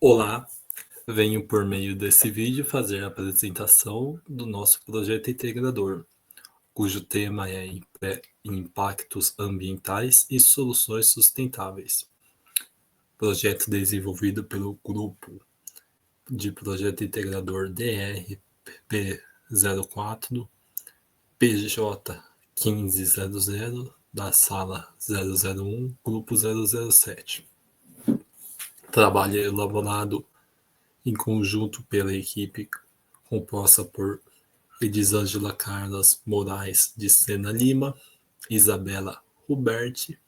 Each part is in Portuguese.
Olá, venho por meio desse vídeo fazer a apresentação do nosso projeto integrador, cujo tema é Impactos Ambientais e Soluções Sustentáveis. Projeto desenvolvido pelo Grupo de Projeto Integrador DRP04, PJ 1500, da Sala 001, Grupo 007. Trabalho elaborado em conjunto pela equipe composta por Elisângela Carlas Moraes de Sena Lima, Isabela Huberti,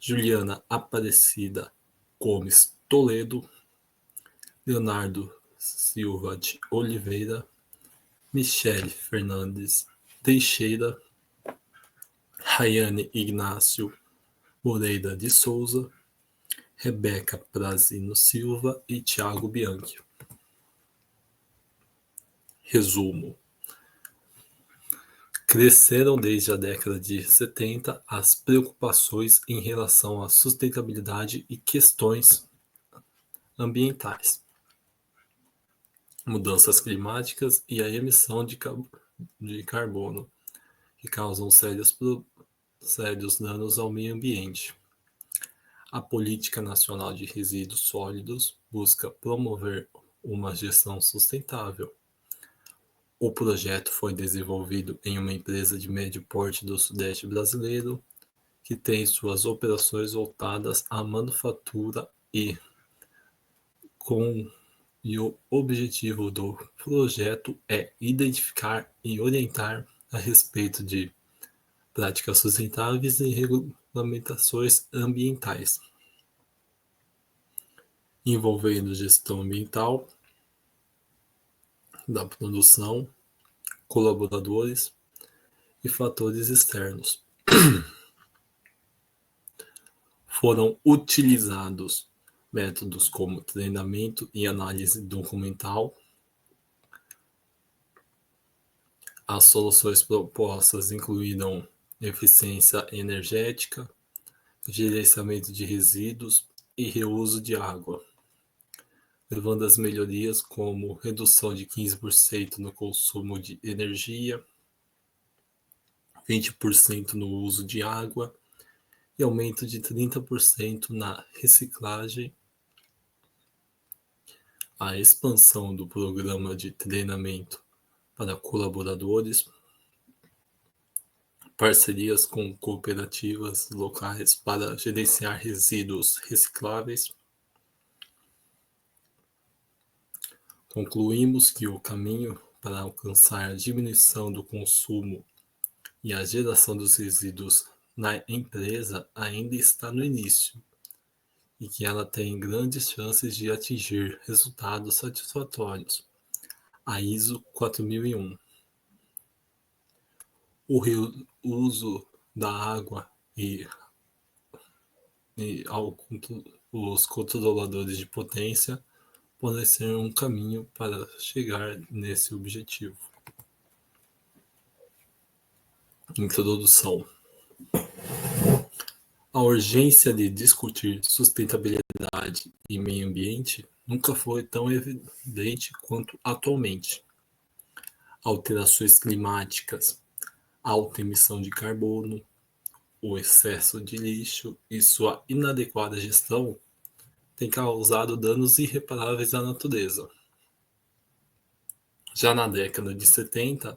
Juliana Aparecida Gomes Toledo, Leonardo Silva de Oliveira, Michele Fernandes Teixeira, Rayane Ignácio Moreira de Souza, Rebeca Prazino Silva e Thiago Bianchi. Resumo: cresceram desde a década de 70 as preocupações em relação à sustentabilidade e questões ambientais, mudanças climáticas e a emissão de carbono, que causam sérios danos ao meio ambiente. A Política Nacional de Resíduos Sólidos busca promover uma gestão sustentável. O projeto foi desenvolvido em uma empresa de médio porte do Sudeste brasileiro, que tem suas operações voltadas à manufatura e o objetivo do projeto é identificar e orientar a respeito de práticas sustentáveis e regulamentações ambientais, envolvendo gestão ambiental da produção, colaboradores e fatores externos. Foram utilizados métodos como treinamento e análise documental. As soluções propostas incluíram eficiência energética, gerenciamento de resíduos e reuso de água, levando as melhorias como redução de 15% no consumo de energia, 20% no uso de água e aumento de 30% na reciclagem. A expansão do programa de treinamento para colaboradores, parcerias com cooperativas locais para gerenciar resíduos recicláveis. Concluímos que o caminho para alcançar a diminuição do consumo e a geração dos resíduos na empresa ainda está no início e que ela tem grandes chances de atingir resultados satisfatórios. A ISO 4001. O reuso da água e os controladores de potência podem ser um caminho para chegar nesse objetivo. Introdução. A urgência de discutir sustentabilidade e meio ambiente nunca foi tão evidente quanto atualmente. Alterações climáticas, alta emissão de carbono, o excesso de lixo e sua inadequada gestão têm causado danos irreparáveis à natureza. Já na década de 70,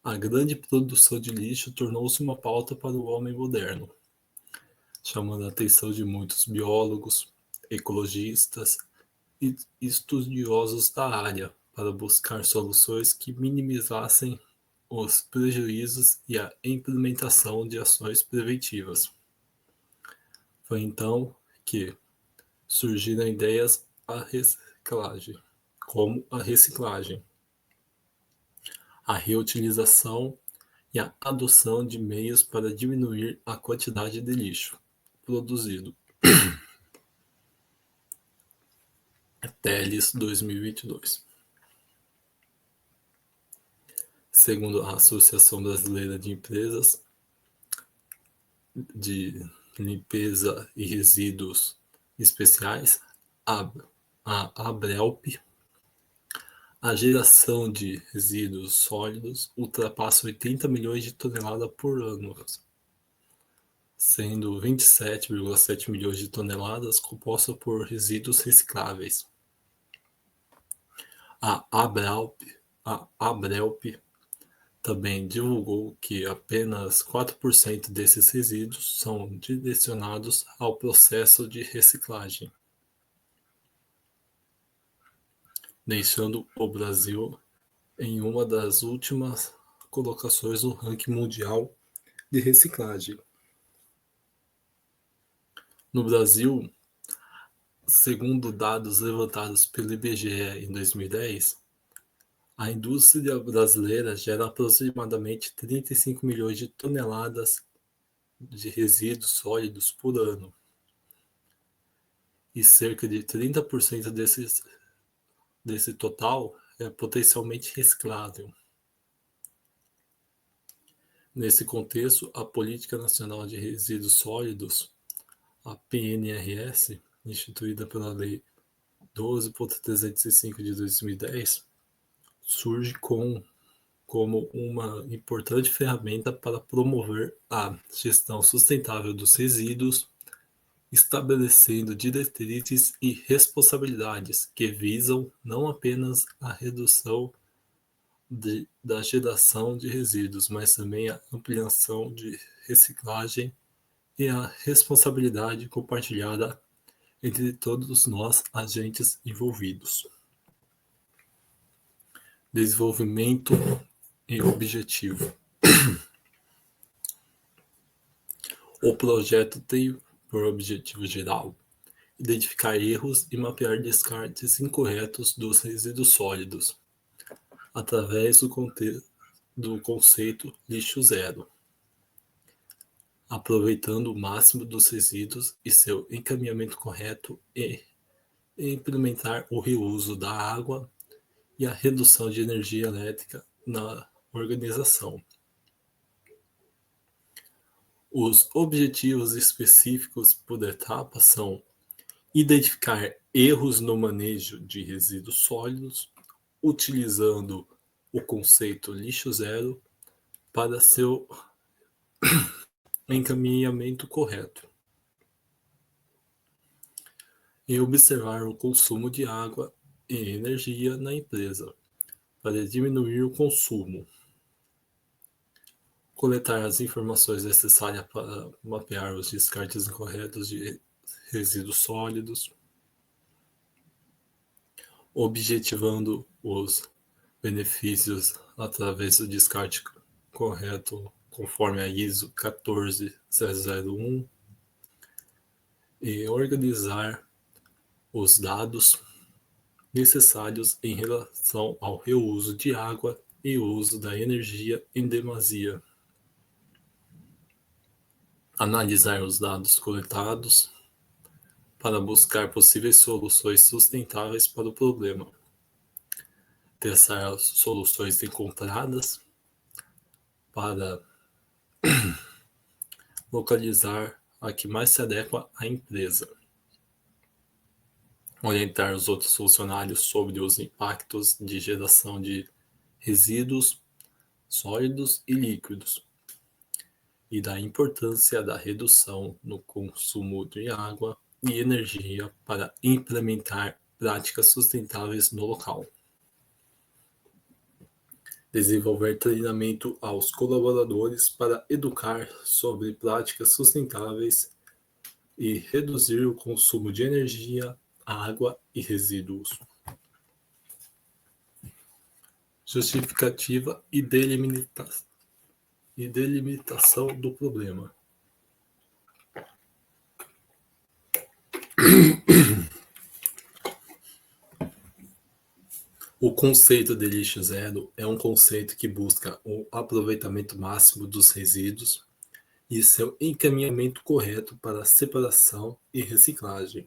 a grande produção de lixo tornou-se uma pauta para o homem moderno, chamando a atenção de muitos biólogos, ecologistas e estudiosos da área para buscar soluções que minimizassem os prejuízos e a implementação de ações preventivas. Foi então que surgiram ideias como a reciclagem, a reutilização e a adoção de meios para diminuir a quantidade de lixo produzido. Teles 2022. Segundo a Associação Brasileira de Empresas de Limpeza e Resíduos Especiais, ABRA, a Abrelp, a geração de resíduos sólidos ultrapassa 80 milhões de toneladas por ano, sendo 27,7 milhões de toneladas composta por resíduos recicláveis. A Abrelp também divulgou que apenas 4% desses resíduos são direcionados ao processo de reciclagem, deixando o Brasil em uma das últimas colocações no ranking mundial de reciclagem. No Brasil, segundo dados levantados pelo IBGE em 2010, a indústria brasileira gera aproximadamente 35 milhões de toneladas de resíduos sólidos por ano, e cerca de 30% desse total é potencialmente reciclável. Nesse contexto, a Política Nacional de Resíduos Sólidos, a PNRS, instituída pela Lei 12.305 de 2010, surge como uma importante ferramenta para promover a gestão sustentável dos resíduos, estabelecendo diretrizes e responsabilidades que visam não apenas a redução da geração de resíduos, mas também a ampliação de reciclagem e a responsabilidade compartilhada entre todos nós agentes envolvidos. Desenvolvimento e objetivo. O projeto tem por objetivo geral identificar erros e mapear descartes incorretos dos resíduos sólidos, através do conceito lixo zero, aproveitando o máximo dos resíduos e seu encaminhamento correto e implementar o reuso da água e a redução de energia elétrica na organização. Os objetivos específicos por etapa são identificar erros no manejo de resíduos sólidos, utilizando o conceito lixo zero para seu encaminhamento correto, e observar o consumo de água e energia na empresa, para diminuir o consumo. Coletar as informações necessárias para mapear os descartes incorretos de resíduos sólidos, objetivando os benefícios através do descarte correto conforme a ISO 14001 e organizar os dados necessários em relação ao reuso de água e uso da energia em demasia. Analisar os dados coletados para buscar possíveis soluções sustentáveis para o problema. Testar as soluções encontradas para localizar a que mais se adequa à empresa. Orientar os outros funcionários sobre os impactos de geração de resíduos sólidos e líquidos e da importância da redução no consumo de água e energia para implementar práticas sustentáveis no local. Desenvolver treinamento aos colaboradores para educar sobre práticas sustentáveis e reduzir o consumo de energia, água e resíduos. Justificativa e delimitação do problema. O conceito de lixo zero é um conceito que busca o aproveitamento máximo dos resíduos e seu encaminhamento correto para separação e reciclagem.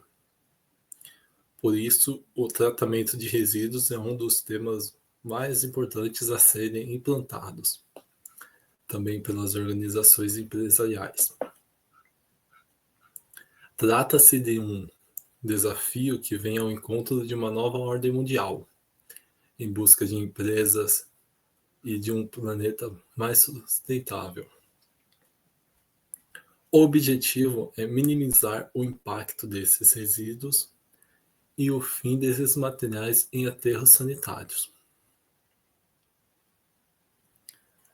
Por isso, o tratamento de resíduos é um dos temas mais importantes a serem implantados, também pelas organizações empresariais. Trata-se de um desafio que vem ao encontro de uma nova ordem mundial, em busca de empresas e de um planeta mais sustentável. O objetivo é minimizar o impacto desses resíduos e o fim desses materiais em aterros sanitários.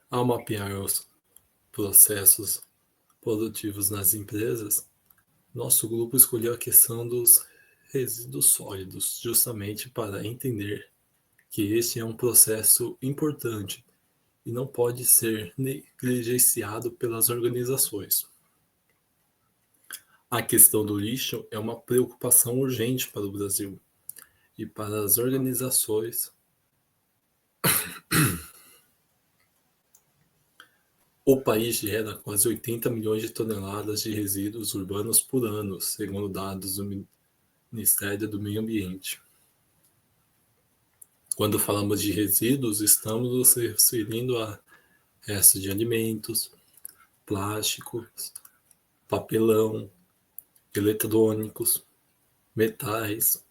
Ao mapear os processos produtivos nas empresas, nosso grupo escolheu a questão dos resíduos sólidos, justamente para entender que este é um processo importante e não pode ser negligenciado pelas organizações. A questão do lixo é uma preocupação urgente para o Brasil e para as organizações. O país gera quase 80 milhões de toneladas de resíduos urbanos por ano, segundo dados do Ministério do Meio Ambiente. Quando falamos de resíduos, estamos nos referindo a restos de alimentos, plásticos, papelão, eletrônicos, metais,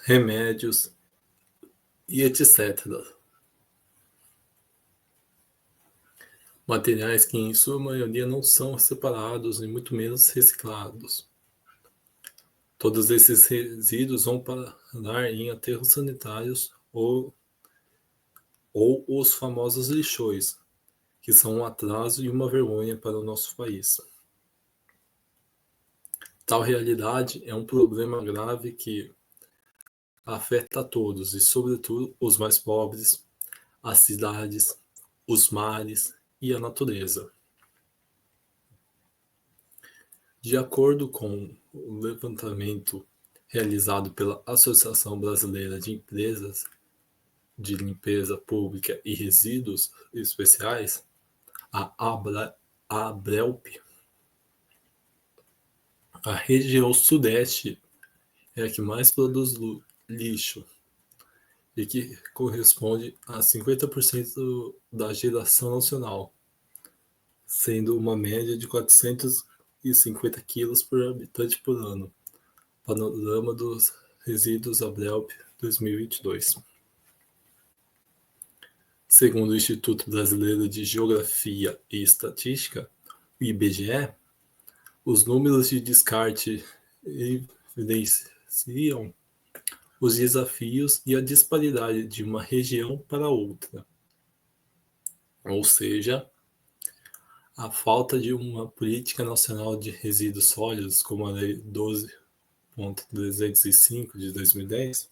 remédios e etc. Materiais que, em sua maioria, não são separados e muito menos reciclados. Todos esses resíduos vão parar em aterros sanitários ou os famosos lixões, que são um atraso e uma vergonha para o nosso país. Tal realidade é um problema grave que afeta a todos e, sobretudo, os mais pobres, as cidades, os mares e a natureza. De acordo com o levantamento realizado pela Associação Brasileira de Empresas de Limpeza Pública e Resíduos Especiais, a ABRELP, a região sudeste é a que mais produz lixo e que corresponde a 50% da geração nacional, sendo uma média de 450 quilos por habitante por ano. Panorama dos resíduos ABRELP 2022. Segundo o Instituto Brasileiro de Geografia e Estatística, o IBGE, os números de descarte evidenciam os desafios e a disparidade de uma região para outra. Ou seja, a falta de uma política nacional de resíduos sólidos, como a Lei 12.305 de 2010,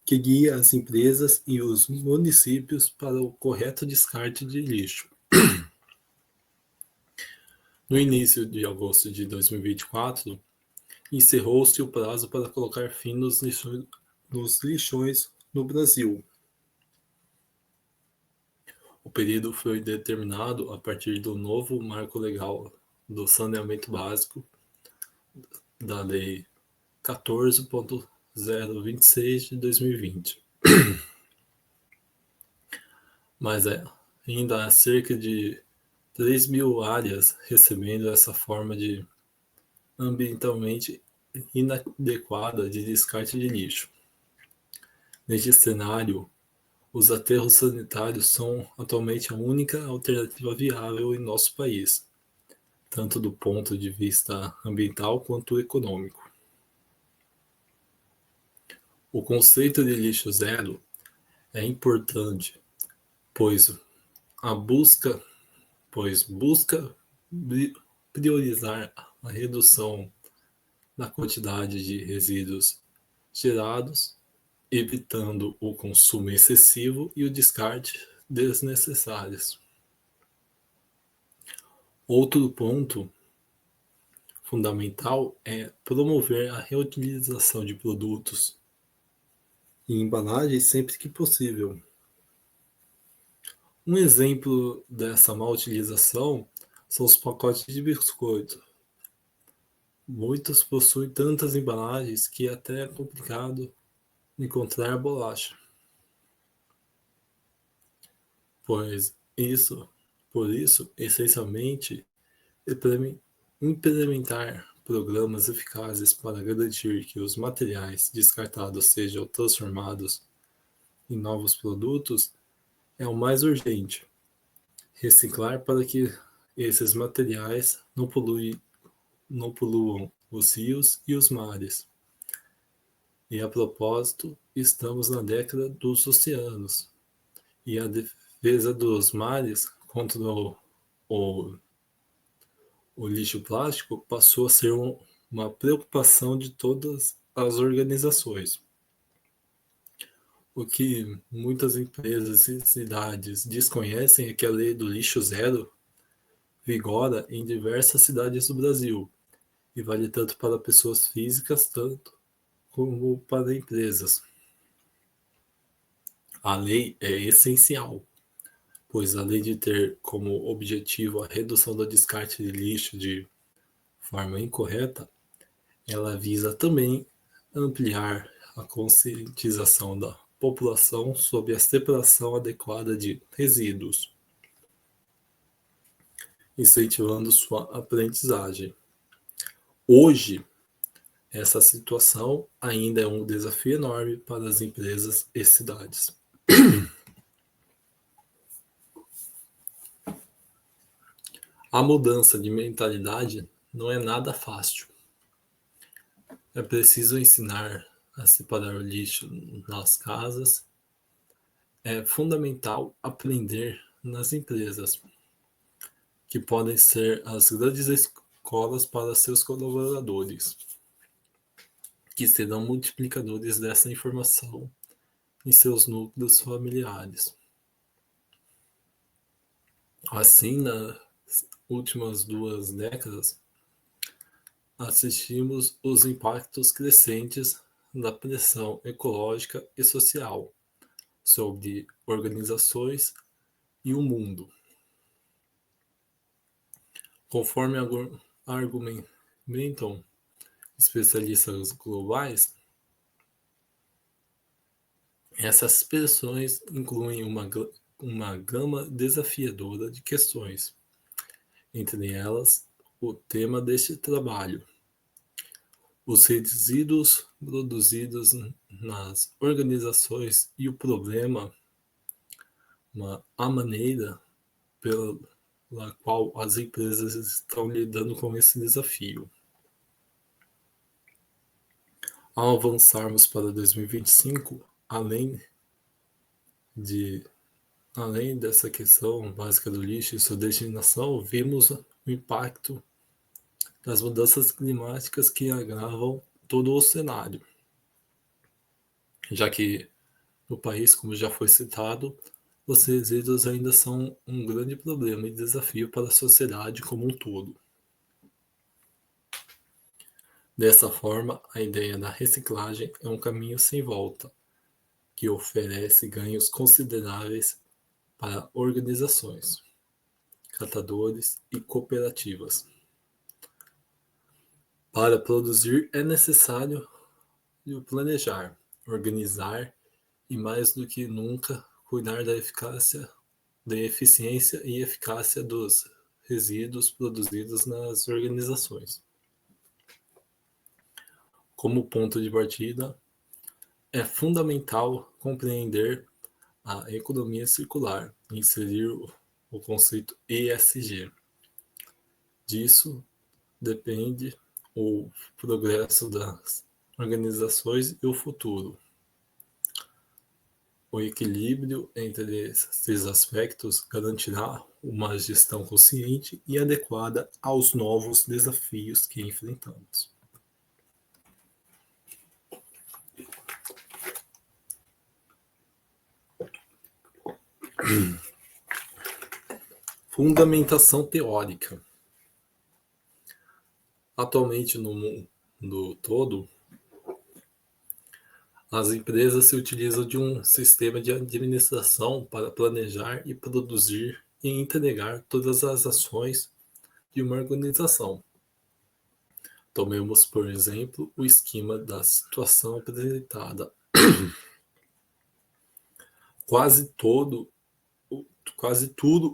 que guia as empresas e os municípios para o correto descarte de lixo. No início de agosto de 2024, encerrou-se o prazo para colocar fim nos lixões no Brasil. O período foi determinado a partir do novo marco legal do saneamento básico da Lei 14.026 de 2020. Mas ainda há cerca de 3 mil áreas recebendo essa forma de ambientalmente inadequada de descarte de lixo. Neste cenário, os aterros sanitários são atualmente a única alternativa viável em nosso país, tanto do ponto de vista ambiental quanto econômico. O conceito de lixo zero é importante, pois busca priorizar a redução da quantidade de resíduos gerados, evitando o consumo excessivo e o descarte desnecessários. Outro ponto fundamental é promover a reutilização de produtos e embalagens sempre que possível. Um exemplo dessa má utilização são os pacotes de biscoito. Muitos possuem tantas embalagens que até é complicado encontrar bolacha. Por isso, essencialmente, implementar programas eficazes para garantir que os materiais descartados sejam transformados em novos produtos é o mais urgente. Reciclar para que esses materiais não poluam os rios e os mares. E a propósito, estamos na década dos oceanos, e a defesa dos mares contra o, o lixo plástico passou a ser uma preocupação de todas as organizações. O que muitas empresas e cidades desconhecem é que a lei do lixo zero vigora em diversas cidades do Brasil e vale tanto para pessoas físicas tanto como para empresas. A lei é essencial, pois além de ter como objetivo a redução do descarte de lixo de forma incorreta, ela visa também ampliar a conscientização da população sobre a separação adequada de resíduos, incentivando sua aprendizagem. Hoje, essa situação ainda é um desafio enorme para as empresas e cidades. A mudança de mentalidade não é nada fácil. É preciso ensinar a separar o lixo nas casas. É fundamental aprender nas empresas, que podem ser as grandes escolas para seus colaboradores, que serão multiplicadores dessa informação em seus núcleos familiares. Assim, nas últimas 2 décadas, assistimos os impactos crescentes da pressão ecológica e social sobre organizações e o mundo. Conforme argumentam especialistas globais, essas pressões incluem uma gama desafiadora de questões, entre elas o tema deste trabalho: os resíduos produzidos nas organizações e o problema, a maneira pela qual as empresas estão lidando com esse desafio. Ao avançarmos para 2025, além dessa questão básica do lixo e sua destinação, vimos o impacto das mudanças climáticas que agravam todo o cenário, já que no país, como já foi citado, os resíduos ainda são um grande problema e desafio para a sociedade como um todo. Dessa forma, a ideia da reciclagem é um caminho sem volta, que oferece ganhos consideráveis para organizações, catadores e cooperativas. Para produzir é necessário planejar, organizar e, mais do que nunca, cuidar da eficiência e eficácia dos resíduos produzidos nas organizações. Como ponto de partida, é fundamental compreender a economia circular e inserir o conceito ESG. Disso depende o progresso das organizações e o futuro. O equilíbrio entre esses aspectos garantirá uma gestão consciente e adequada aos novos desafios que enfrentamos. Fundamentação teórica. Atualmente, no mundo todo, as empresas se utilizam de um sistema de administração para planejar e produzir e entregar todas as ações de uma organização. Tomemos, por exemplo, o esquema da situação apresentada. Quase tudo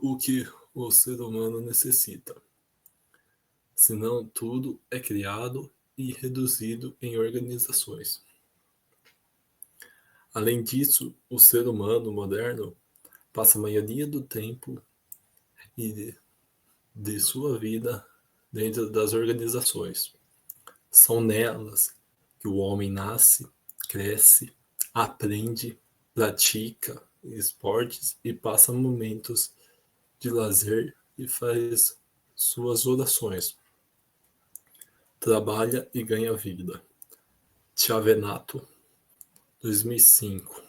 o que o ser humano necessita. senão tudo é criado e reduzido em organizações. Além disso, o ser humano moderno passa a maioria do tempo de sua vida dentro das organizações. São nelas que o homem nasce, cresce, aprende, pratica esportes e passa momentos de lazer e faz suas orações. Trabalha e ganha vida. Chavenato, 2005.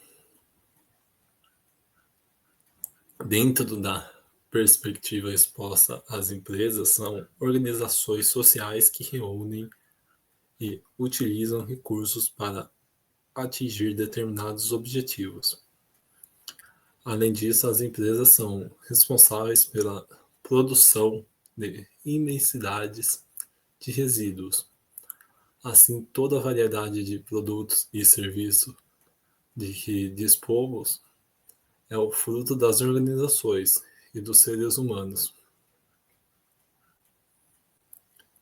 Dentro da perspectiva exposta, as empresas são organizações sociais que reúnem e utilizam recursos para atingir determinados objetivos. Além disso, as empresas são responsáveis pela produção de imensidades de resíduos. Assim, toda a variedade de produtos e serviços de que dispomos é o fruto das organizações e dos seres humanos.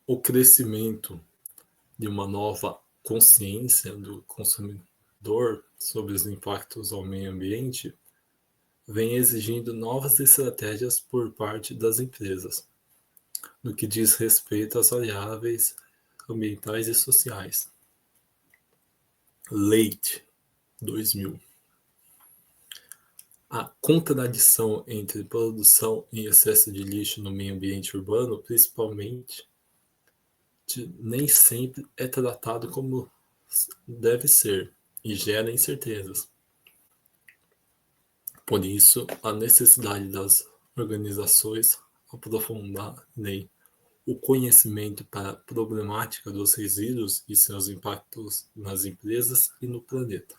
O crescimento de uma nova consciência do consumidor sobre os impactos ao meio ambiente vem exigindo novas estratégias por parte das empresas, no que diz respeito às variáveis ambientais e sociais. Leite, 2000. A contradição entre produção e excesso de lixo no meio ambiente urbano, principalmente, nem sempre é tratado como deve ser e gera incertezas. Por isso, a necessidade das organizações aprofundarem o conhecimento para a problemática dos resíduos e seus impactos nas empresas e no planeta.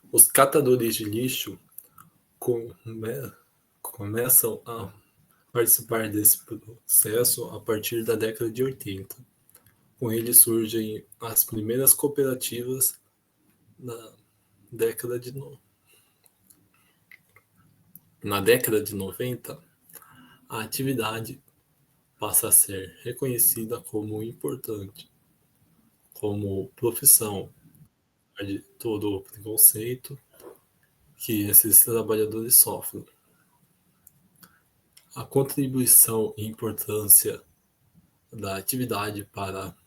Os catadores de lixo começam a participar desse processo a partir da década de 80. Com ele surgem as primeiras cooperativas na década de Na década de 90, a atividade passa a ser reconhecida como importante, como profissão, de todo o preconceito que esses trabalhadores sofrem. A contribuição e importância da atividade para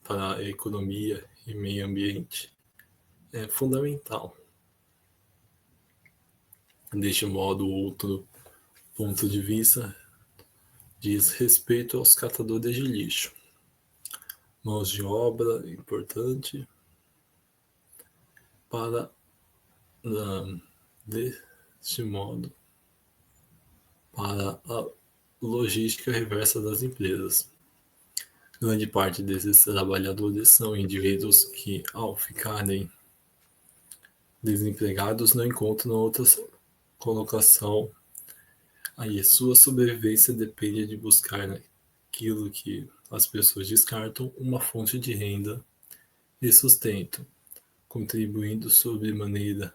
a economia e meio ambiente é fundamental. Deste modo, outro ponto de vista diz respeito aos catadores de lixo. Mãos de obra importante para, deste modo, para a logística reversa das empresas. Grande parte desses trabalhadores são indivíduos que, ao ficarem desempregados, não encontram outra colocação. Aí sua sobrevivência depende de buscar naquilo que as pessoas descartam uma fonte de renda e sustento, contribuindo sobremaneira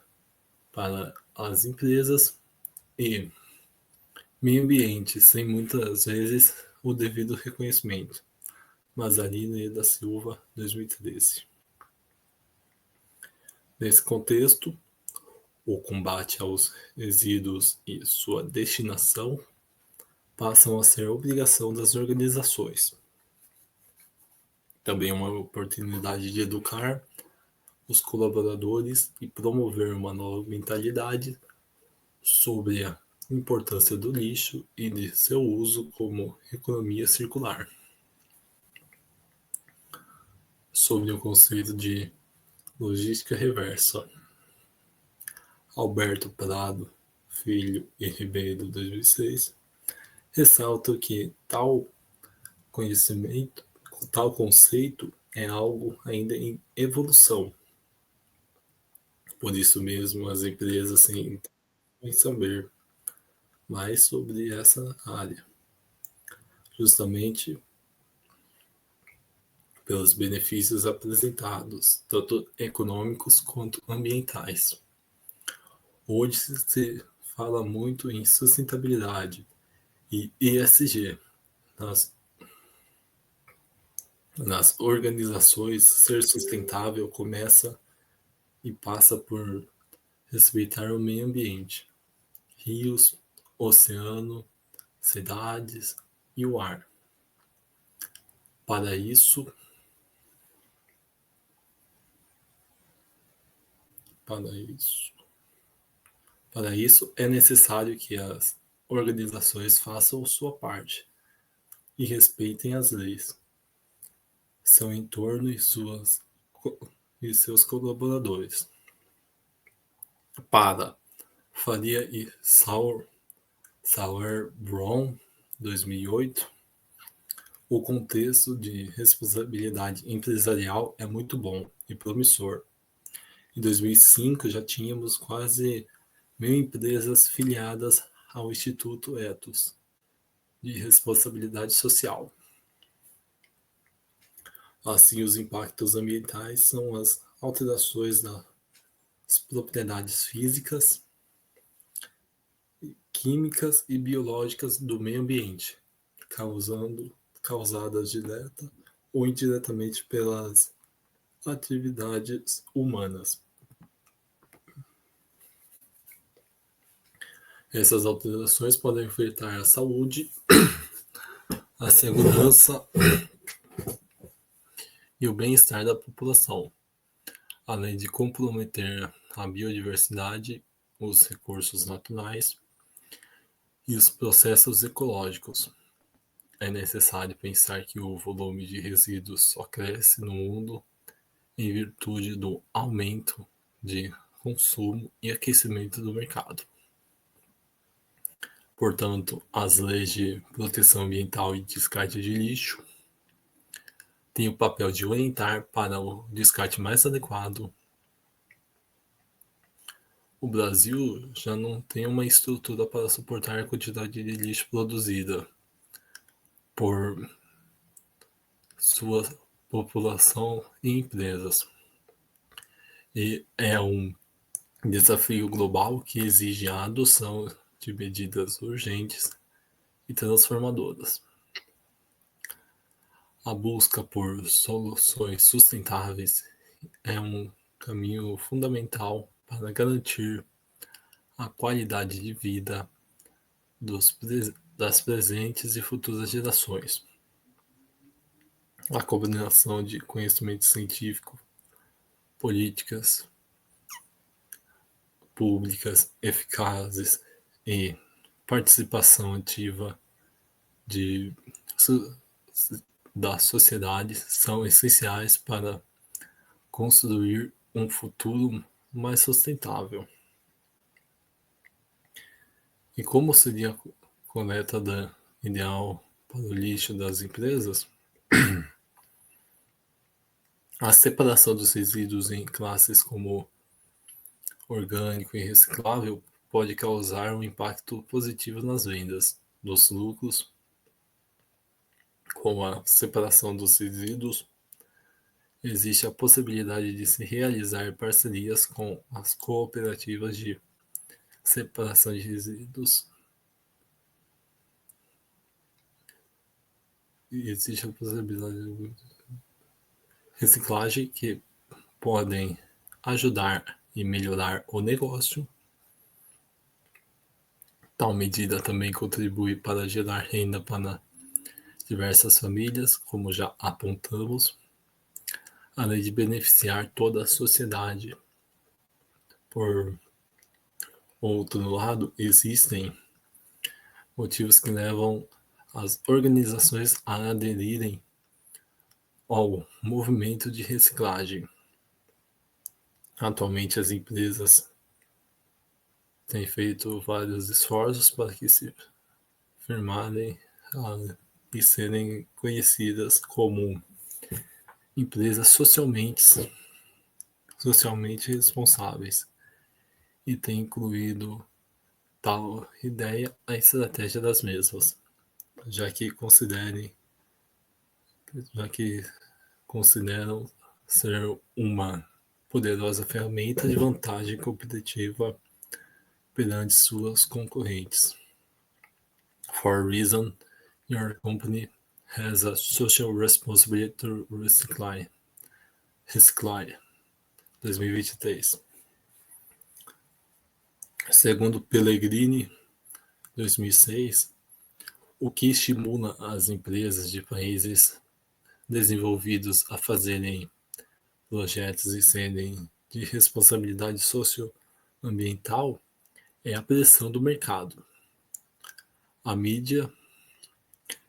para as empresas e meio ambiente, sem muitas vezes o devido reconhecimento. Mazarino e da Silva, 2013. Nesse contexto, o combate aos resíduos e sua destinação passam a ser obrigação das organizações. Também é uma oportunidade de educar os colaboradores e promover uma nova mentalidade sobre a importância do lixo e de seu uso como economia circular. Sobre o conceito de logística reversa, Alberto Prado, Filho e Ribeiro, 2006, ressalta que tal conceito é algo ainda em evolução. Por isso mesmo, as empresas têm que saber mais sobre essa área, justamente pelos benefícios apresentados, tanto econômicos quanto ambientais. Hoje se fala muito em sustentabilidade E ESG. Nas, nas organizações, ser sustentável começa e passa por respeitar o meio ambiente, rios, oceano, cidades e o ar. Para isso, para isso, para isso é necessário que as organizações façam sua parte e respeitem as leis, seu entorno e seus colaboradores. Para Faria e Sauerbrunn, 2008, o contexto de responsabilidade empresarial é muito bom e promissor. Em 2005 já tínhamos quase 1.000 empresas filiadas ao Instituto Ethos de Responsabilidade Social. Assim, os impactos ambientais são as alterações das propriedades físicas, químicas e biológicas do meio ambiente, causadas direta ou indiretamente pelas atividades humanas. Essas alterações podem afetar a saúde, a segurança e o bem-estar da população, além de comprometer a biodiversidade, os recursos naturais e os processos ecológicos. É necessário pensar que o volume de resíduos só cresce no mundo em virtude do aumento de consumo e aquecimento do mercado. Portanto, as leis de proteção ambiental e descarte de lixo têm o papel de orientar para o descarte mais adequado. O Brasil já não tem uma estrutura para suportar a quantidade de lixo produzida por sua população e empresas. E é um desafio global que exige a adoção de medidas urgentes e transformadoras. A busca por soluções sustentáveis é um caminho fundamental para garantir a qualidade de vida das presentes e futuras gerações. A combinação de conhecimento científico, políticas públicas eficazes e participação ativa de, da sociedade são essenciais para construir um futuro mais sustentável. E como seria a coleta ideal para o lixo das empresas? A separação dos resíduos em classes como orgânico e reciclável pode causar um impacto positivo nas vendas, nos lucros, com a separação dos resíduos. Existe a possibilidade de se realizar parcerias com as cooperativas de separação de resíduos. E existe a possibilidade de reciclagem que podem ajudar e melhorar o negócio. Tal medida também contribui para gerar renda para diversas famílias, como já apontamos, além de beneficiar toda a sociedade. Por outro lado, existem motivos que levam as organizações a aderirem ao movimento de reciclagem. Atualmente, as empresas têm feito vários esforços para que se firmarem e serem conhecidas como empresas socialmente responsáveis, e tem incluído tal ideia a estratégia das mesmas, já que consideram ser uma poderosa ferramenta de vantagem competitiva perante suas concorrentes. For a reason, your company has a social responsibility to reciclar. 2023. Segundo Pellegrini, 2006, o que estimula as empresas de países desenvolvidos a fazerem projetos e serem de responsabilidade socioambiental é a pressão do mercado. A mídia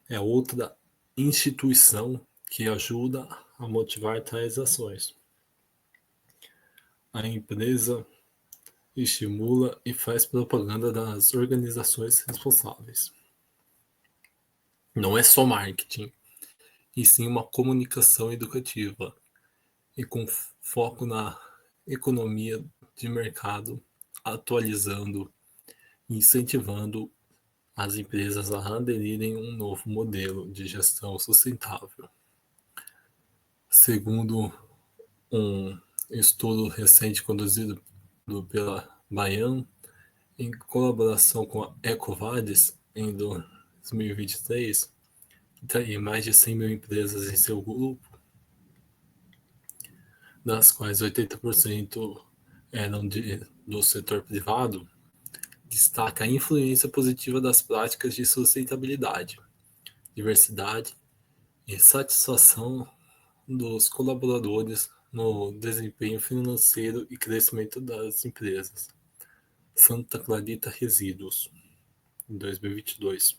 é outra instituição que ajuda a motivar tais ações. A empresa estimula e faz propaganda das organizações responsáveis. Não é só marketing, e sim uma comunicação educativa e com foco na economia de mercado, atualizando e incentivando as empresas a aderirem a um novo modelo de gestão sustentável. Segundo um estudo recente conduzido pela Bayan, em colaboração com a EcoVadis, em 2023, que tem mais de 100 mil empresas em seu grupo, das quais 80% eram do setor privado, destaca a influência positiva das práticas de sustentabilidade, diversidade e satisfação dos colaboradores no desempenho financeiro e crescimento das empresas. Santa Clarita Resíduos, em 2022.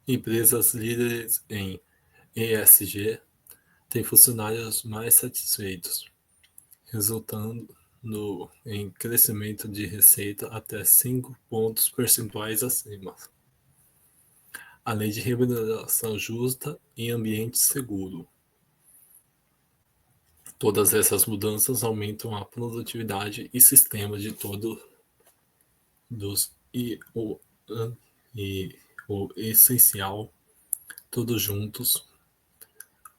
Empresas líderes em ESG têm funcionários mais satisfeitos, resultando em crescimento de receita até 5 pontos percentuais acima, além de remuneração justa e ambiente seguro. Todas essas mudanças aumentam a produtividade e sistema de todos e o essencial, todos juntos,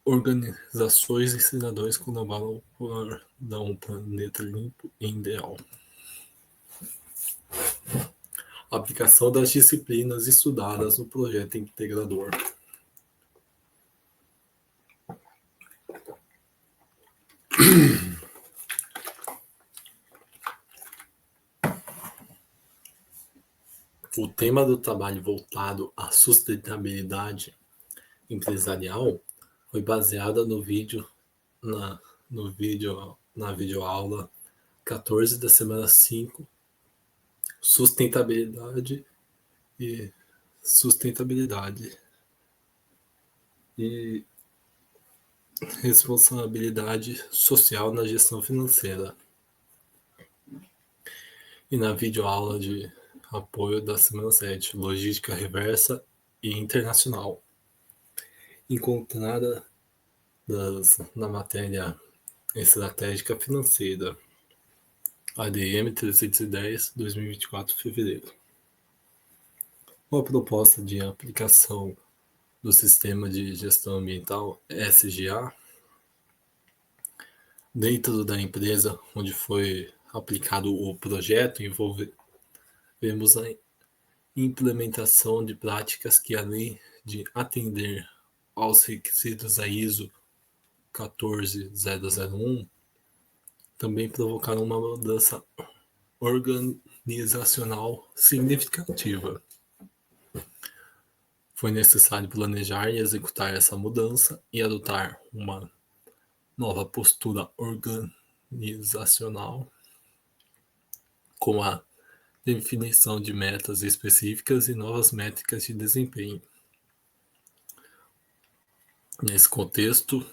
organizações e cidadãos colaboram para dar um planeta limpo e ideal. Aplicação das disciplinas estudadas no projeto integrador. O tema do trabalho voltado à sustentabilidade empresarial foi baseado na videoaula 14 da semana 5, sustentabilidade e responsabilidade social na gestão financeira. E na videoaula de apoio da semana 7, logística reversa e internacional, encontrada na matéria estratégica financeira, ADM 310, 2024, fevereiro. Uma proposta de aplicação do Sistema de Gestão Ambiental, SGA, dentro da empresa onde foi aplicado o projeto, envolvemos a implementação de práticas que, além de atender aos requisitos da ISO 14001, também provocaram uma mudança organizacional significativa. Foi necessário planejar e executar essa mudança e adotar uma nova postura organizacional com a definição de metas específicas e novas métricas de desempenho. Nesse contexto,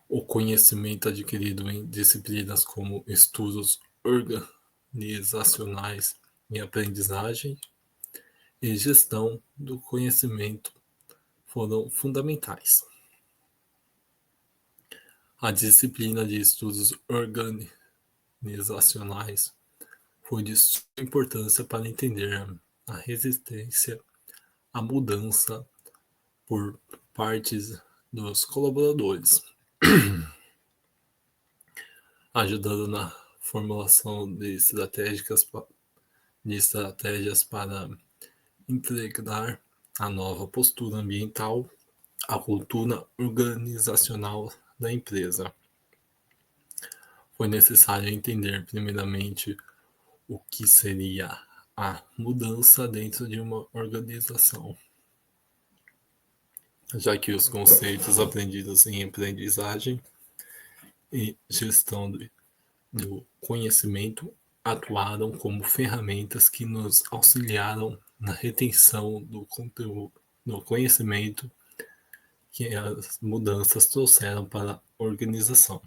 o conhecimento adquirido em disciplinas como estudos organizacionais e aprendizagem e gestão do conhecimento foram fundamentais. A disciplina de estudos organizacionais foi de suma importância para entender a resistência à mudança por parte dos colaboradores, ajudando na formulação de estratégias para integrar a nova postura ambiental à cultura organizacional da empresa. Foi necessário entender, primeiramente, o que seria a mudança dentro de uma organização, já que os conceitos aprendidos em aprendizagem e gestão do conhecimento atuaram como ferramentas que nos auxiliaram na retenção do conteúdo, do conhecimento que as mudanças trouxeram para a organização.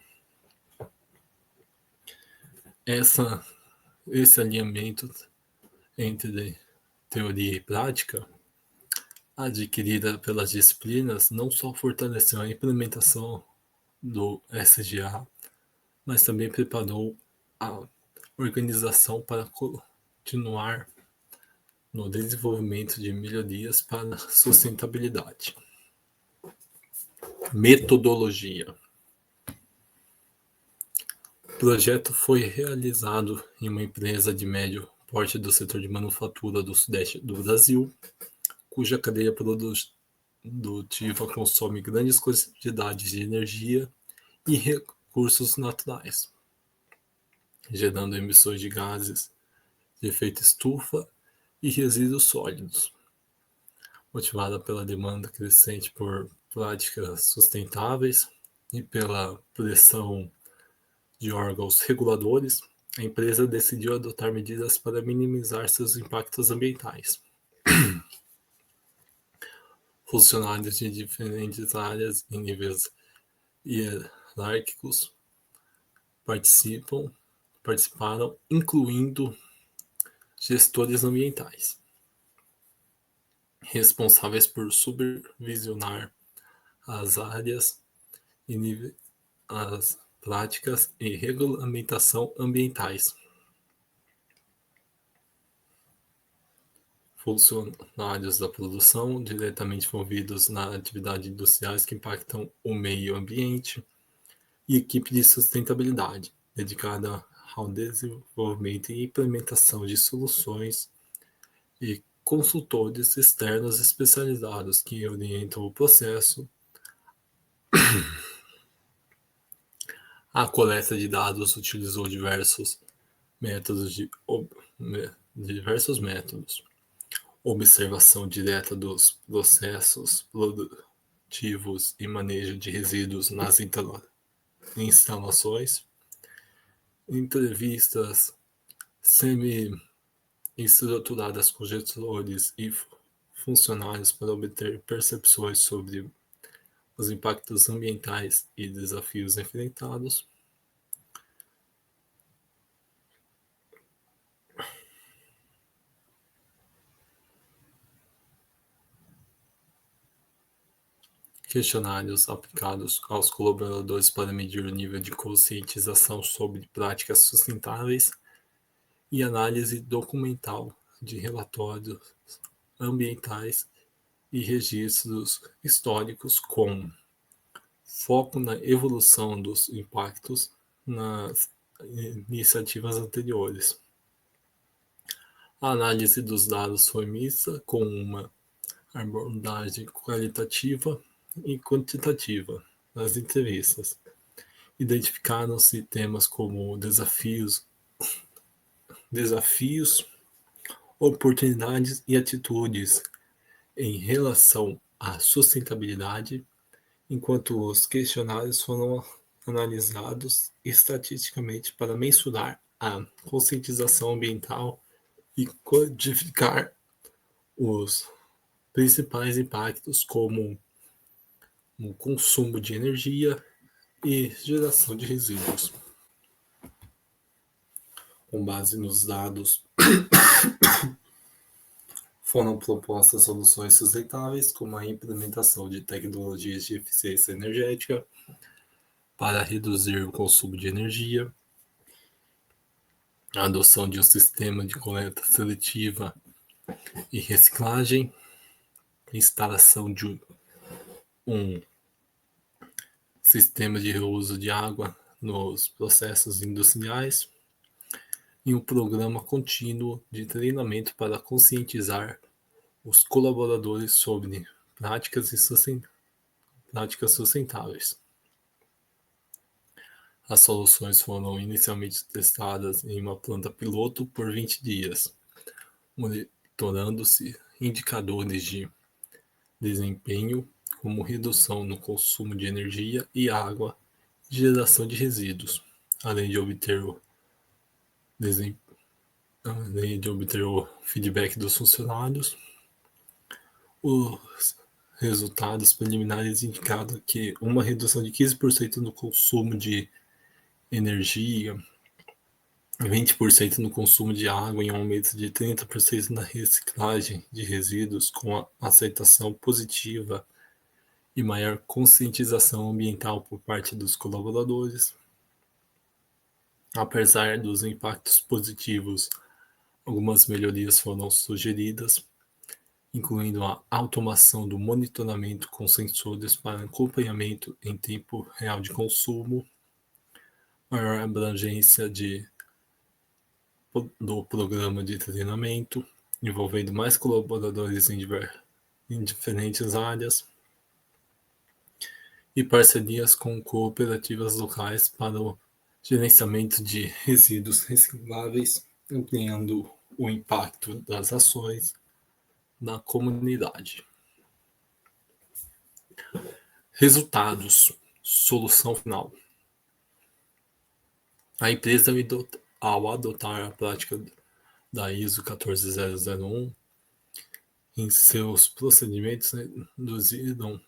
Esse alinhamento entre teoria e prática, adquirida pelas disciplinas, não só fortaleceu a implementação do SGA, mas também preparou a organização para continuar no desenvolvimento de melhorias para a sustentabilidade. Metodologia. O projeto foi realizado em uma empresa de médio porte do setor de manufatura do sudeste do Brasil, cuja cadeia produtiva consome grandes quantidades de energia e recursos naturais, gerando emissões de gases de efeito estufa e resíduos sólidos. Motivada pela demanda crescente por práticas sustentáveis e pela pressão de órgãos reguladores, a empresa decidiu adotar medidas para minimizar seus impactos ambientais. Funcionários de diferentes áreas e níveis hierárquicos participaram, incluindo gestores ambientais, responsáveis por supervisionar as áreas e as práticas e regulamentação ambientais. Funcionários da produção diretamente envolvidos na atividade industriais que impactam o meio ambiente e equipe de sustentabilidade, dedicada ao desenvolvimento e implementação de soluções e consultores externos especializados que orientam o processo. A coleta de dados utilizou diversos métodos, observação direta dos processos produtivos e manejo de resíduos nas instalações, entrevistas semi-estruturadas com gestores e funcionários para obter percepções sobre os impactos ambientais e desafios enfrentados. Questionários aplicados aos colaboradores para medir o nível de conscientização sobre práticas sustentáveis e análise documental de relatórios ambientais e registros históricos com foco na evolução dos impactos nas iniciativas anteriores. A análise dos dados foi mista, com uma abordagem qualitativa e quantitativa nas entrevistas. Identificaram-se temas como desafios, oportunidades e atitudes em relação à sustentabilidade, enquanto os questionários foram analisados estatisticamente para mensurar a conscientização ambiental e codificar os principais impactos, como o consumo de energia e geração de resíduos. Com base nos dados, foram propostas soluções sustentáveis, como a implementação de tecnologias de eficiência energética para reduzir o consumo de energia, a adoção de um sistema de coleta seletiva e reciclagem, instalação de um sistema de reuso de água nos processos industriais e um programa contínuo de treinamento para conscientizar os colaboradores sobre práticas sustentáveis. As soluções foram inicialmente testadas em uma planta piloto por 20 dias, monitorando-se indicadores de desempenho, como redução no consumo de energia e água e geração de resíduos, além de obter o feedback dos funcionários. Os resultados preliminares indicaram que uma redução de 15% no consumo de energia, 20% no consumo de água e um aumento de 30% na reciclagem de resíduos, com a aceitação positiva e maior conscientização ambiental por parte dos colaboradores. Apesar dos impactos positivos, algumas melhorias foram sugeridas, incluindo a automação do monitoramento com sensores para acompanhamento em tempo real de consumo, maior abrangência do programa de treinamento, envolvendo mais colaboradores em diferentes áreas, e parcerias com cooperativas locais para o gerenciamento de resíduos recicláveis, ampliando o impacto das ações na comunidade. Resultados. Solução final. A empresa, ao adotar a prática da ISO 14001 em seus procedimentos, reduziram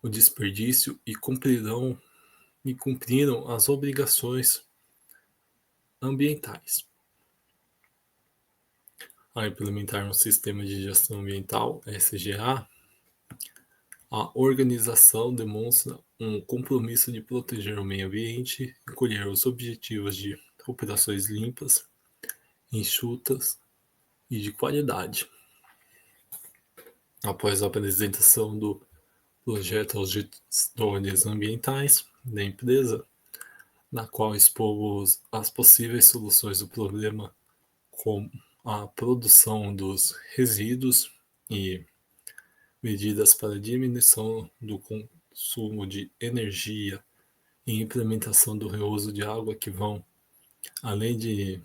o desperdício e cumpriram as obrigações ambientais. Ao implementar um sistema de gestão ambiental, SGA, a organização demonstra um compromisso de proteger o meio ambiente e colher os objetivos de operações limpas, enxutas e de qualidade. Após a apresentação do projeto aos gestores ambientais da empresa, na qual expomos as possíveis soluções do problema, como a produção dos resíduos e medidas para diminuição do consumo de energia e implementação do reuso de água, que vão, além de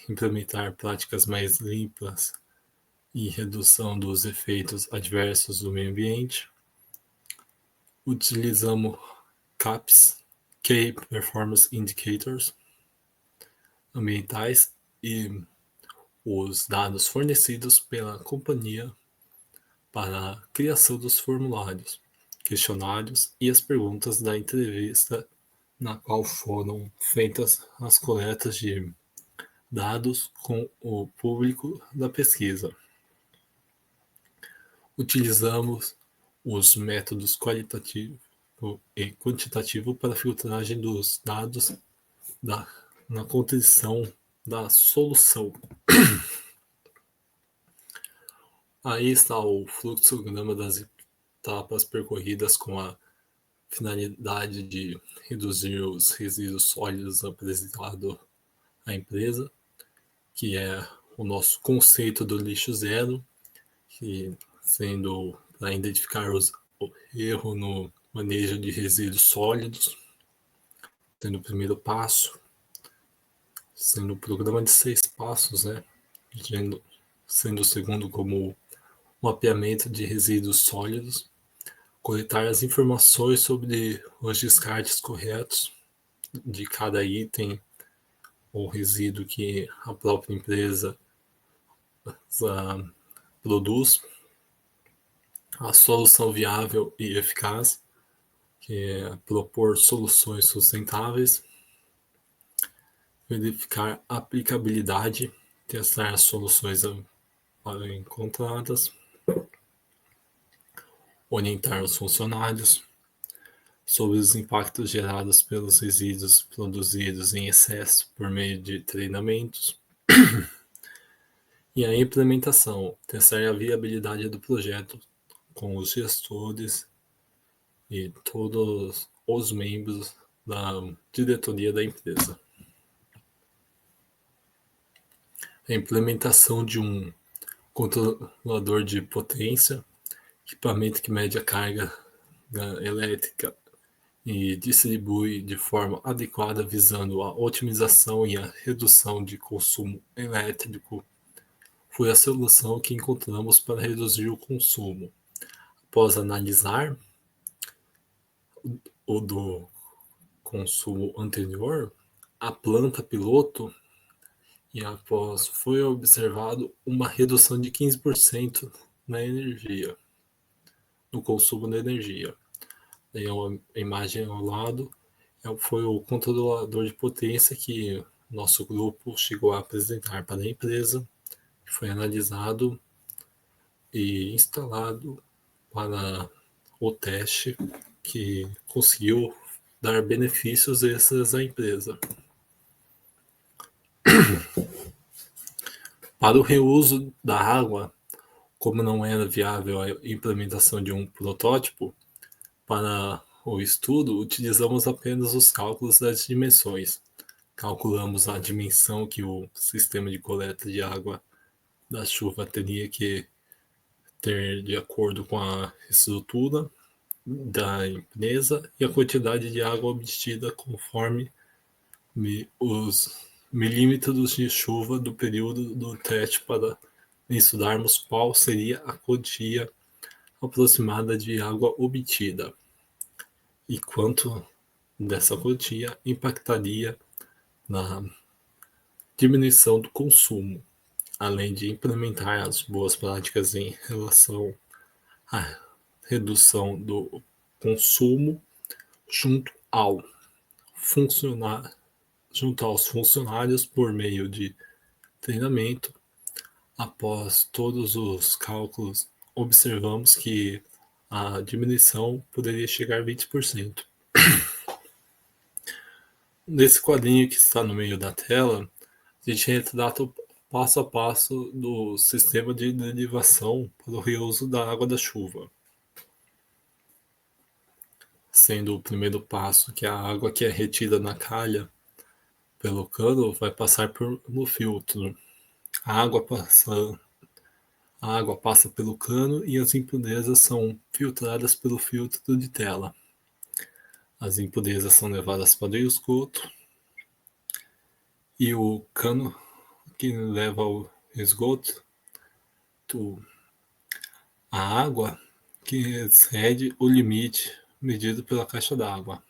implementar práticas mais limpas e redução dos efeitos adversos do meio ambiente. Utilizamos CAPs, Key Performance Indicators ambientais, e os dados fornecidos pela companhia para a criação dos formulários, questionários e as perguntas da entrevista, na qual foram feitas as coletas de dados com o público da pesquisa. Utilizamos os métodos qualitativo e quantitativo para a filtragem dos dados na condição da solução. Aí está o fluxograma das etapas percorridas com a finalidade de reduzir os resíduos sólidos apresentado à empresa, que é o nosso conceito do lixo zero, que sendo para identificar o erro no manejo de resíduos sólidos, sendo o primeiro passo, sendo o programa de 6 passos, sendo o segundo como o mapeamento de resíduos sólidos, coletar as informações sobre os descartes corretos de cada item ou resíduo que a própria empresa produz, a solução viável e eficaz, que é propor soluções sustentáveis, verificar a aplicabilidade, testar as soluções encontradas, orientar os funcionários sobre os impactos gerados pelos resíduos produzidos em excesso por meio de treinamentos, e a implementação, testar a viabilidade do projeto com os gestores e todos os membros da diretoria da empresa. A implementação de um controlador de potência, equipamento que mede a carga elétrica e distribui de forma adequada visando a otimização e a redução de consumo elétrico, foi a solução que encontramos para reduzir o consumo. Após analisar o do consumo anterior, a planta piloto e após foi observado uma redução de 15% na energia, no consumo da energia. Aí a imagem ao lado foi o controlador de potência que nosso grupo chegou a apresentar para a empresa, que foi analisado e instalado para o teste, que conseguiu dar benefícios extras à empresa. Para o reuso da água, como não era viável a implementação de um protótipo, para o estudo utilizamos apenas os cálculos das dimensões. Calculamos a dimensão que o sistema de coleta de água da chuva teria que ter de acordo com a estrutura da empresa e a quantidade de água obtida conforme os milímetros de chuva do período do teste para estudarmos qual seria a quantia aproximada de água obtida e quanto dessa quantia impactaria na diminuição do consumo, além de implementar as boas práticas em relação à redução do consumo junto aos funcionários por meio de treinamento. Após todos os cálculos, observamos que a diminuição poderia chegar a 20%. Nesse quadrinho que está no meio da tela, a gente retrata o passo a passo do sistema de derivação para o reuso da água da chuva. Sendo o primeiro passo que a água que é retida na calha pelo cano vai passar no filtro. A água passa pelo cano e as impurezas são filtradas pelo filtro de tela. As impurezas são levadas para o esgoto e o cano que leva ao esgoto, a água que excede o limite medido pela caixa d'água.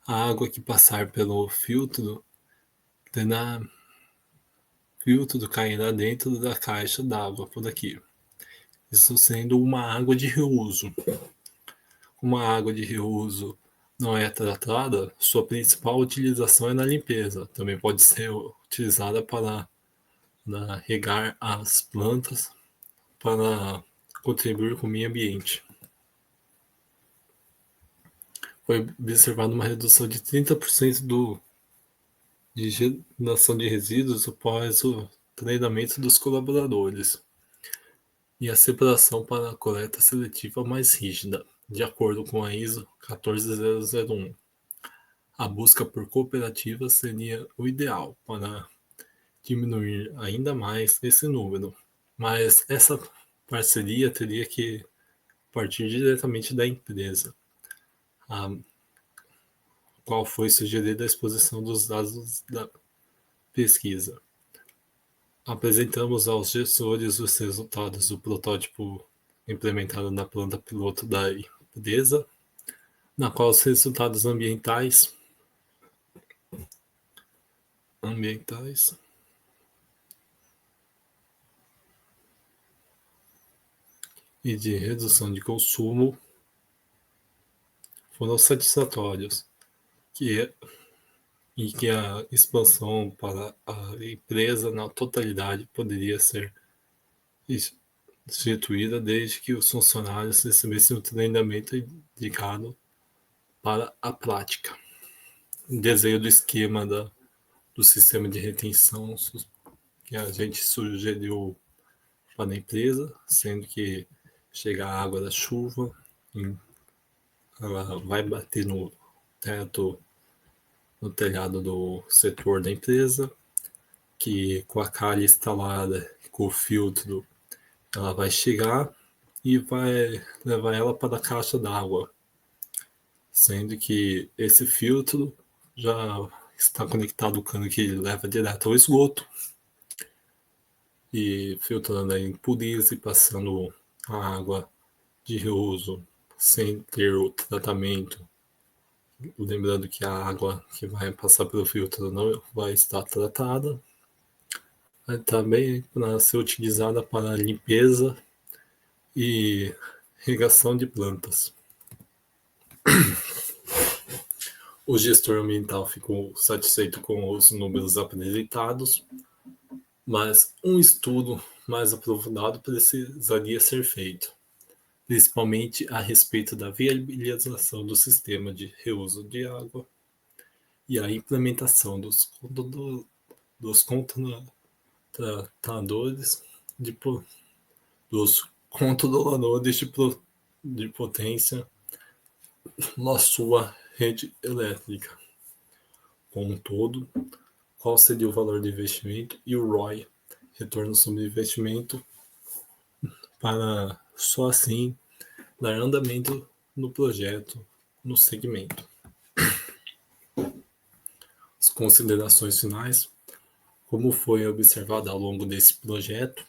A água que passar pelo filtro cairá dentro da caixa d'água por aqui. Isso sendo uma água de reuso. Uma água de reuso não é tratada, sua principal utilização é na limpeza. Também pode ser utilizada para regar as plantas, para contribuir com o meio ambiente. Foi observada uma redução de 30% de geração de resíduos após o treinamento dos colaboradores e a separação para a coleta seletiva mais rígida, de acordo com a ISO 14001. A busca por cooperativas seria o ideal para diminuir ainda mais esse número, mas essa parceria teria que partir diretamente da empresa, a qual foi sugerida a exposição dos dados da pesquisa. Apresentamos aos gestores os resultados do protótipo implementado na planta piloto da empresa, na qual os resultados ambientais e de redução de consumo foram satisfatórios, e que a expansão para a empresa na totalidade poderia ser instituída desde que os funcionários recebessem o treinamento indicado para a prática. Desenho do esquema do sistema de retenção que a gente sugeriu para a empresa, sendo que chega a água da chuva, ela vai bater no teto, no telhado do setor da empresa, que com a calha instalada, com o filtro, ela vai chegar e vai levar ela para a caixa d'água, sendo que esse filtro já está conectado ao cano que leva direto ao esgoto e filtrando a impureza e passando a água de reuso sem ter o tratamento. Lembrando que a água que vai passar pelo filtro não vai estar tratada. Vai também para ser utilizada para limpeza e irrigação de plantas. O gestor ambiental ficou satisfeito com os números apresentados, mas um estudo mais aprofundado precisaria ser feito, principalmente a respeito da viabilização do sistema de reuso de água e a implementação dos contratadores dos controladores de potência na sua rede elétrica. Como um todo, qual seria o valor do investimento e o ROI, retorno sobre investimento, para só assim dar andamento no projeto, no segmento. As considerações finais, como foi observado ao longo desse projeto,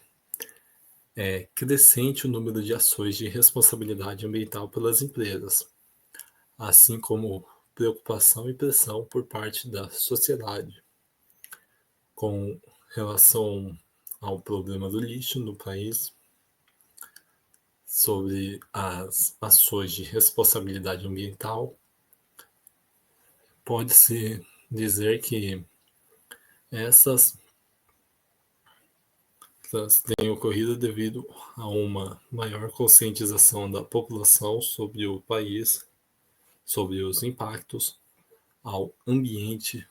é crescente o número de ações de responsabilidade ambiental pelas empresas, assim como preocupação e pressão por parte da sociedade com relação ao problema do lixo no país, sobre as ações de responsabilidade ambiental. Pode-se dizer que essas têm ocorrido devido a uma maior conscientização da população sobre o país, sobre os impactos ao ambiente,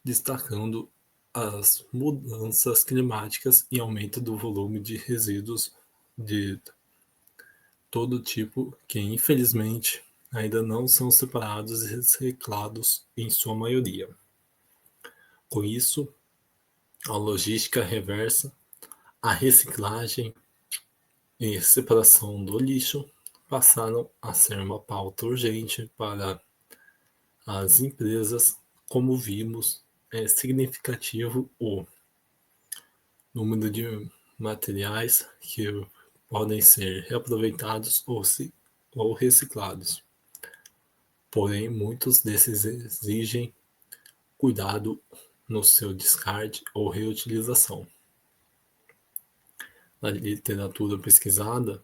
destacando as mudanças climáticas e aumento do volume de resíduos de todo tipo que, infelizmente, ainda não são separados e reciclados em sua maioria. Com isso, a logística reversa, a reciclagem e separação do lixo passaram a ser uma pauta urgente para as empresas. Como vimos, é significativo o número de materiais que podem ser reaproveitados ou reciclados. Porém, muitos desses exigem cuidado no seu descarte ou reutilização. Na literatura pesquisada,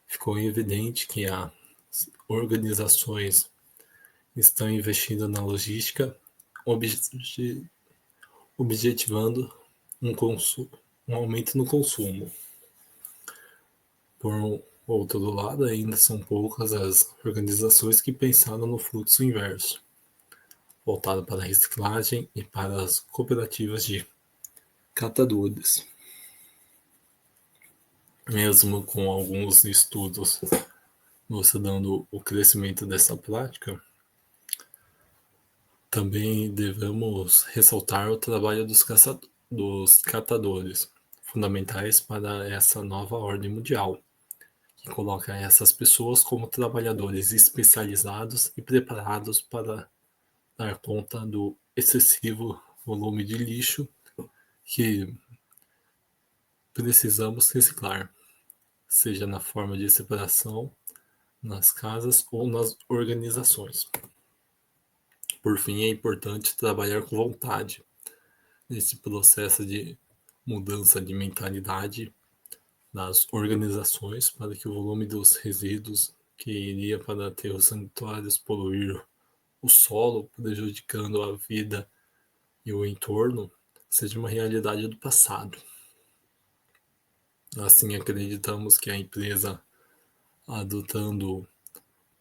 ficou evidente que as organizações estão investindo na logística, objetivando um aumento no consumo. Por outro lado, ainda são poucas as organizações que pensaram no fluxo inverso, voltado para a reciclagem e para as cooperativas de catadores. Mesmo com alguns estudos mostrando o crescimento dessa prática, também devemos ressaltar o trabalho dos catadores, fundamentais para essa nova ordem mundial, que coloca essas pessoas como trabalhadores especializados e preparados para dar conta do excessivo volume de lixo que precisamos reciclar, seja na forma de separação, nas casas ou nas organizações. Por fim, é importante trabalhar com vontade nesse processo de mudança de mentalidade nas organizações para que o volume dos resíduos que iria para aterros sanitários poluir o solo, prejudicando a vida e o entorno, seja uma realidade do passado. Assim, acreditamos que a empresa, adotando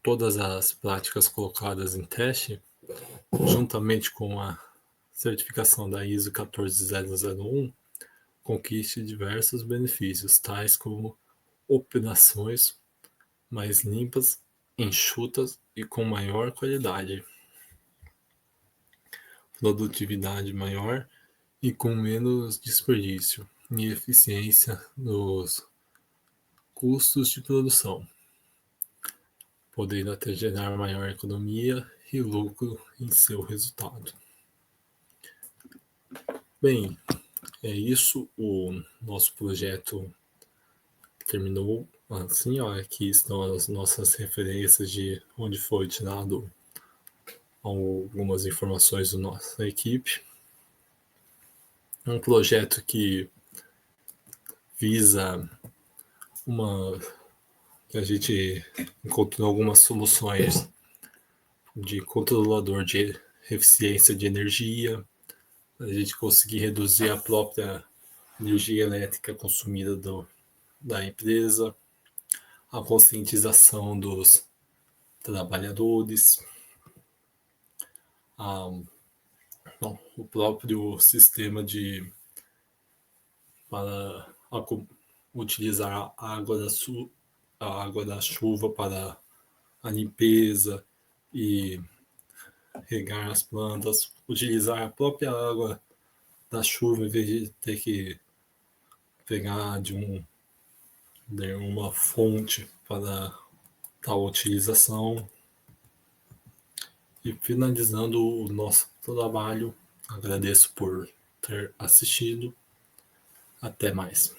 todas as práticas colocadas em teste, juntamente com a certificação da ISO 14001, conquiste diversos benefícios, tais como operações mais limpas, enxutas e com maior qualidade, produtividade maior e com menos desperdício e eficiência nos custos de produção, podendo até gerar maior economia e lucro em seu resultado. Bem, é isso. O nosso projeto terminou assim, ó. Aqui estão as nossas referências de onde foi tirado algumas informações da nossa equipe. Um projeto que visa que a gente encontrou algumas soluções de controlador de eficiência de energia, a gente conseguir reduzir a própria energia elétrica consumida da empresa, a conscientização dos trabalhadores, a, o próprio sistema para utilizar a água da chuva para a limpeza e regar as plantas, utilizar a própria água da chuva em vez de ter que pegar de uma fonte para tal utilização. E finalizando o nosso trabalho, agradeço por ter assistido. Até mais.